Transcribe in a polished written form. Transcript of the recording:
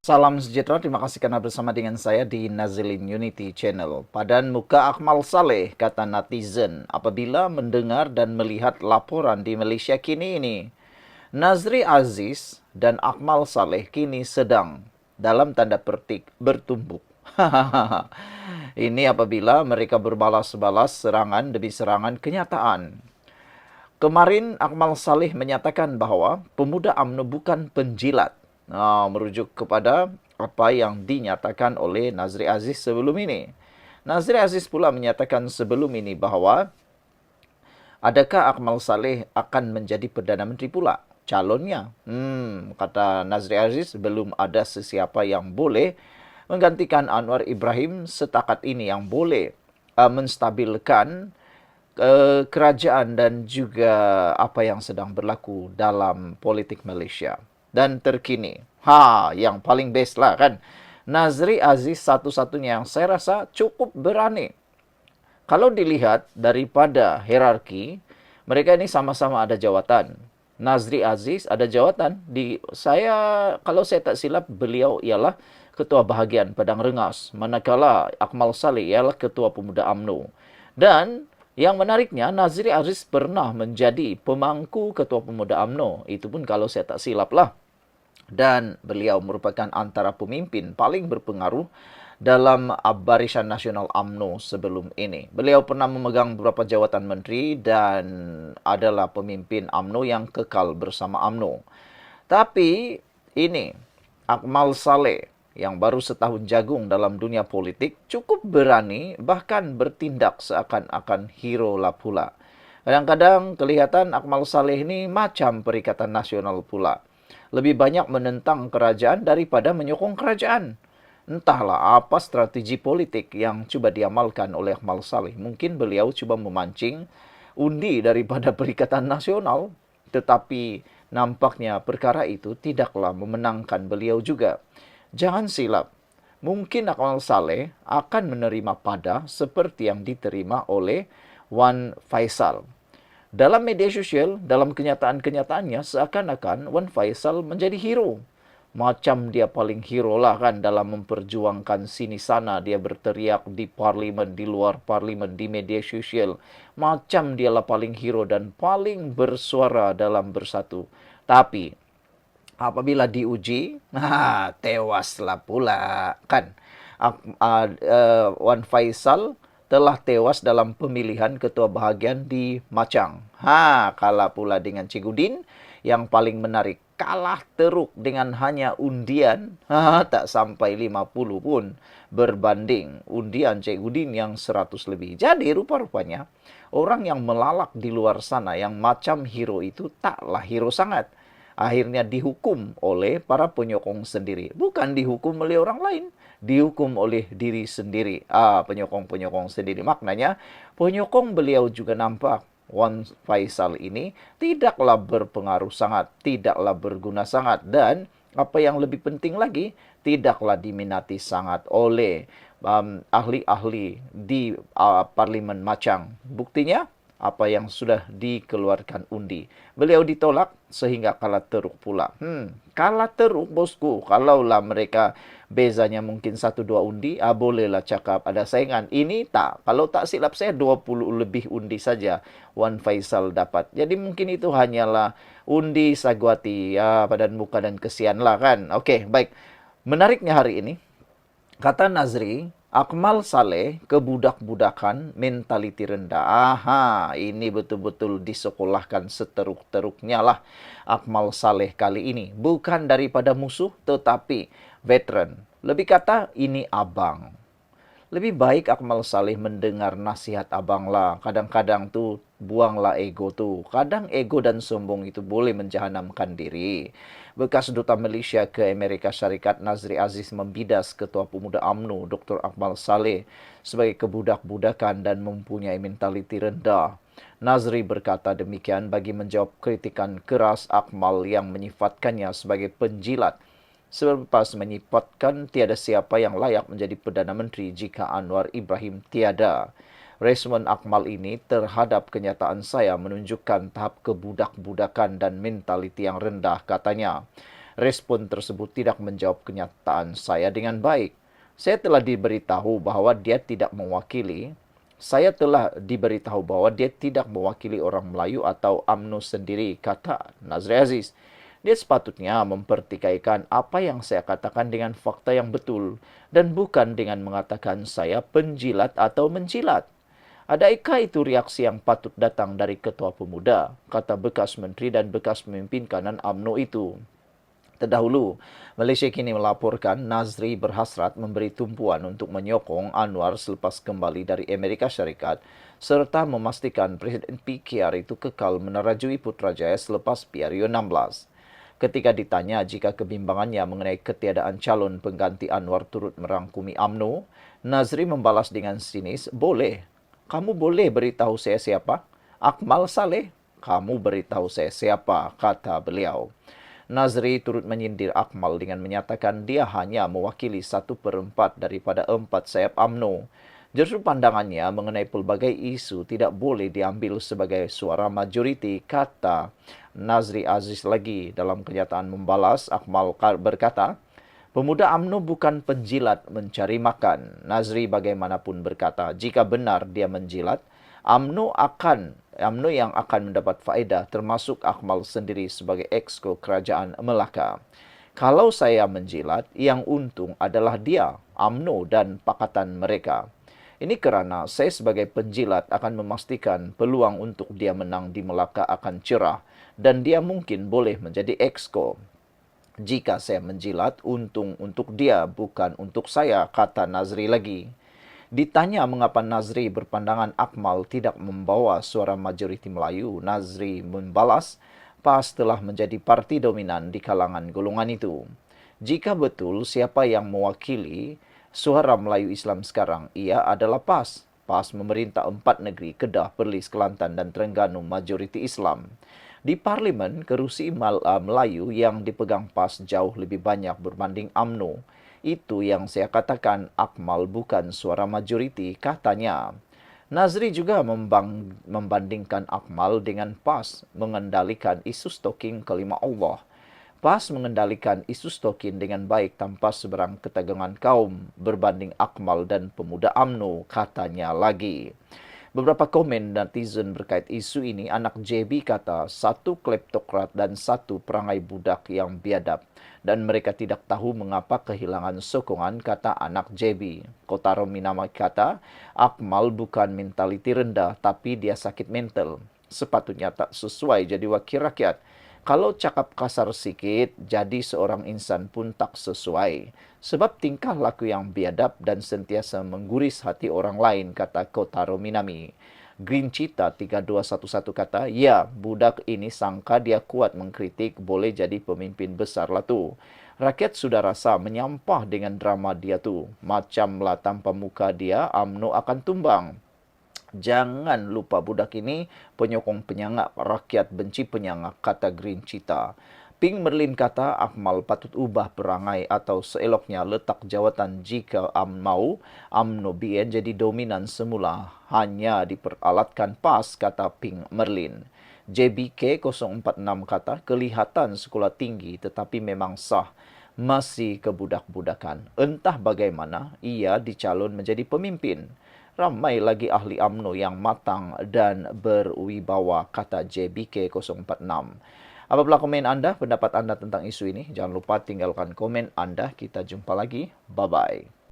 Salam sejahtera, terima kasih karena bersama dengan saya di Nazilin Unity Channel. Padan muka Akmal Saleh, kata netizen, apabila mendengar dan melihat laporan di Malaysia kini ini. Nazri Aziz dan Akmal Saleh kini sedang, dalam tanda petik, bertumbuk. Ini apabila mereka berbalas-balas serangan demi serangan kenyataan. Kemarin Akmal Saleh menyatakan bahwa pemuda UMNO bukan penjilat. Merujuk kepada apa yang dinyatakan oleh Nazri Aziz sebelum ini. Nazri Aziz pula menyatakan sebelum ini bahwa adakah Akmal Saleh akan menjadi Perdana Menteri pula calonnya? Kata Nazri Aziz, belum ada sesiapa yang boleh menggantikan Anwar Ibrahim setakat ini yang boleh menstabilkan kerajaan dan juga apa yang sedang berlaku dalam politik Malaysia. Dan terkini, yang paling best lah kan, Nazri Aziz satu-satunya yang saya rasa cukup berani. Kalau dilihat daripada hierarki, mereka ini sama-sama ada jawatan. Nazri Aziz ada jawatan di kalau saya tak silap beliau ialah ketua bahagian Padang Rengas, manakala Akmal Saleh ialah ketua pemuda UMNO. Dan yang menariknya, Nazri Aziz pernah menjadi pemangku ketua pemuda UMNO. Itu pun kalau saya tak silap lah. Dan beliau merupakan antara pemimpin paling berpengaruh dalam Barisan Nasional UMNO sebelum ini. Beliau pernah memegang beberapa jawatan menteri dan adalah pemimpin UMNO yang kekal bersama UMNO. Tapi ini, Akmal Saleh yang baru setahun jagung dalam dunia politik cukup berani bahkan bertindak seakan-akan hero lah pula. Kadang-kadang kelihatan Akmal Saleh ini macam Perikatan Nasional pula. Lebih banyak menentang kerajaan daripada menyokong kerajaan. Entahlah apa strategi politik yang coba diamalkan oleh Akmal Saleh. Mungkin beliau coba memancing undi daripada Perikatan Nasional. Tetapi nampaknya perkara itu tidaklah memenangkan beliau juga. Jangan silap, mungkin Akmal Saleh akan menerima pada seperti yang diterima oleh Wan Faisal. Dalam media sosial, dalam kenyataan-kenyataannya, seakan-akan Wan Faisal menjadi hero. Macam dia paling hero lah kan dalam memperjuangkan sini sana. Dia berteriak di parlimen, di luar parlimen, di media sosial. Macam dialah paling hero dan paling bersuara dalam bersatu. Tapi apabila diuji, tewaslah pula kan. Wan Faisal telah tewas dalam pemilihan ketua bahagian di Macang. Kalah pula dengan Cikgu Din. Yang paling menarik, kalah teruk dengan hanya undian. Tak sampai 50 pun berbanding undian Cikgu Din yang 100 lebih. Jadi rupa-rupanya orang yang melalak di luar sana yang macam hero itu taklah hero sangat. Akhirnya dihukum oleh para penyokong sendiri. Bukan dihukum oleh orang lain, dihukum oleh diri sendiri. Penyokong-penyokong sendiri. Maknanya, penyokong beliau juga nampak Wan Faisal ini tidaklah berpengaruh sangat, tidaklah berguna sangat, dan apa yang lebih penting lagi, tidaklah diminati sangat oleh ahli-ahli di Parlimen Macang. Buktinya, apa yang sudah dikeluarkan undi. Beliau ditolak sehingga kalah teruk pula. Kalah teruk bosku. Kalaulah mereka bezanya mungkin 1-2 undi, bolehlah cakap ada saingan. Ini tak. Kalau tak silap saya 20 lebih undi saja Wan Faisal dapat. Jadi mungkin itu hanyalah undi sagwati padan muka dan kesian lah kan. Okey, baik. Menariknya hari ini, kata Nazri, Akmal Saleh kebudak-budakan, mentaliti rendah. Ini betul-betul disekolahkan seteruk-teruknya lah Akmal Saleh kali ini. Bukan daripada musuh, tetapi veteran. Lebih kata, ini abang. Lebih baik Akmal Saleh mendengar nasihat abang lah. Kadang-kadang tu buanglah ego tu. Kadang ego dan sombong itu boleh menjahanamkan diri. Bekas Duta Malaysia ke Amerika Syarikat Nazri Aziz membidas Ketua Pemuda UMNO Dr. Akmal Saleh sebagai kebudak-budakan dan mempunyai mentaliti rendah. Nazri berkata demikian bagi menjawab kritikan keras Akmal yang menyifatkannya sebagai penjilat selepas menyifatkan tiada siapa yang layak menjadi Perdana Menteri jika Anwar Ibrahim tiada. Respon Akmal ini terhadap kenyataan saya menunjukkan tahap kebudak-budakan dan mentaliti yang rendah, katanya. Respon tersebut tidak menjawab kenyataan saya dengan baik. Saya telah diberitahu bahwa dia tidak mewakili Saya telah diberitahu bahwa dia tidak mewakili orang Melayu atau UMNO sendiri, kata Nazri Aziz. Dia sepatutnya mempertikaikan apa yang saya katakan dengan fakta yang betul dan bukan dengan mengatakan saya penjilat atau menjilat. Adakah itu reaksi yang patut datang dari ketua pemuda, kata bekas menteri dan bekas pemimpin kanan UMNO itu. Terdahulu, Malaysia kini melaporkan Nazri berhasrat memberi tumpuan untuk menyokong Anwar selepas kembali dari Amerika Syarikat serta memastikan Presiden PKR itu kekal menerajui Putrajaya selepas PRU 16. Ketika ditanya jika kebimbangannya mengenai ketiadaan calon pengganti Anwar turut merangkumi UMNO, Nazri membalas dengan sinis, "Boleh. Kamu boleh beritahu saya siapa? Akmal Saleh. Kamu beritahu saya siapa," kata beliau. Nazri turut menyindir Akmal dengan menyatakan dia hanya mewakili 1/4 daripada 4 sayap UMNO. Justru pandangannya mengenai pelbagai isu tidak boleh diambil sebagai suara majoriti, kata Nazri Aziz lagi. Dalam kenyataan membalas, Akmal berkata, "Pemuda UMNO bukan penjilat mencari makan." Nazri bagaimanapun berkata, jika benar dia menjilat, UMNO yang akan mendapat faedah termasuk Akmal sendiri sebagai exco kerajaan Melaka. Kalau saya menjilat, yang untung adalah dia, UMNO dan pakatan mereka. Ini kerana saya sebagai penjilat akan memastikan peluang untuk dia menang di Melaka akan cerah dan dia mungkin boleh menjadi exco. Jika saya menjilat, untung untuk dia bukan untuk saya, kata Nazri lagi. Ditanya mengapa Nazri berpandangan Akmal tidak membawa suara majoriti Melayu, Nazri membalas, PAS telah menjadi parti dominan di kalangan golongan itu. Jika betul siapa yang mewakili suara Melayu Islam sekarang, ia adalah PAS. PAS memerintah 4 negeri, Kedah, Perlis, Kelantan dan Terengganu majoriti Islam. Di parlimen, kerusi Melayu yang dipegang PAS jauh lebih banyak berbanding UMNO. Itu yang saya katakan, Akmal bukan suara majoriti, katanya. Nazri juga membandingkan Akmal dengan PAS mengendalikan isu stalking kelima Allah. PAS mengendalikan isu stalking dengan baik tanpa seberang ketegangan kaum berbanding Akmal dan pemuda UMNO, katanya lagi. Beberapa komen netizen berkait isu ini, anak JB kata, satu kleptokrat dan satu perangai budak yang biadab. Dan mereka tidak tahu mengapa kehilangan sokongan, kata anak JB. Kotaro Minama kata, Akmal bukan mentaliti rendah, tapi dia sakit mental. Sepatutnya tak sesuai jadi wakil rakyat. Kalau cakap kasar sikit, jadi seorang insan pun tak sesuai. Sebab tingkah laku yang biadab dan sentiasa mengguris hati orang lain, kata Kotaro Minami. Green Cheetah 3211 kata, ya, budak ini sangka dia kuat mengkritik, boleh jadi pemimpin besar lah tu. Rakyat sudah rasa menyampah dengan drama dia tu. Macamlah tanpa muka dia, UMNO akan tumbang. Jangan lupa budak ini penyokong penyangak, rakyat benci penyangak, kata Green Cheetah. Pink Merlin kata Akmal patut ubah perangai atau seeloknya letak jawatan jika mau UMNO BN jadi dominan semula hanya diperalatkan PAS, kata Pink Merlin. JBK 046 kata kelihatan sekolah tinggi tetapi memang sah masih kebudak-budakan. Entah bagaimana ia dicalon menjadi pemimpin. Ramai lagi ahli UMNO yang matang dan berwibawa, kata JBK 046. Apabila komen anda, pendapat anda tentang isu ini, jangan lupa tinggalkan komen anda. Kita jumpa lagi. Bye-bye.